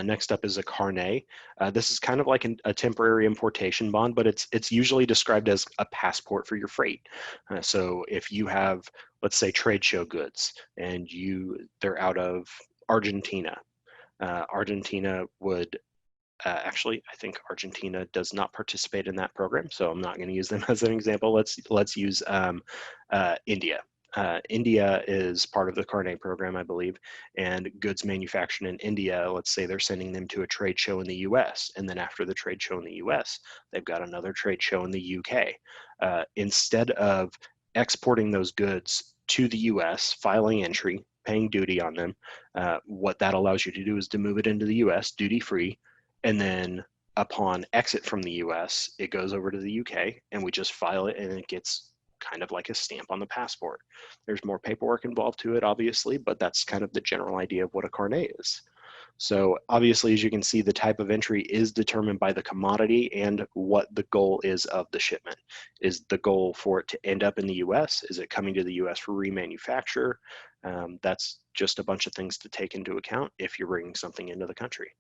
Next up is a Carnet. This is kind of like a temporary importation bond, but it's usually described as a passport for your freight. So if you have, let's say, trade show goods, and they're out of Argentina, Argentina would actually, I think Argentina does not participate in that program, so I'm not going to use them as an example. Let's use India. India is part of the Carnet program, I believe, and goods manufactured in India, let's say they're sending them to a trade show in the US, and then after the trade show in the US, they've got another trade show in the UK. Instead of exporting those goods to the US, filing entry, paying duty on them, what that allows you to do is to move it into the US duty-free, and then upon exit from the US, it goes over to the UK, and we just file it, and it gets kind of like a stamp on the passport. There's more paperwork involved to it, obviously, but that's kind of the general idea of what a carnet is. So obviously, as you can see, the type of entry is determined by the commodity and what the goal is of the shipment. Is the goal for it to end up in the US? Is it coming to the US for remanufacture? That's just a bunch of things to take into account if you're bringing something into the country.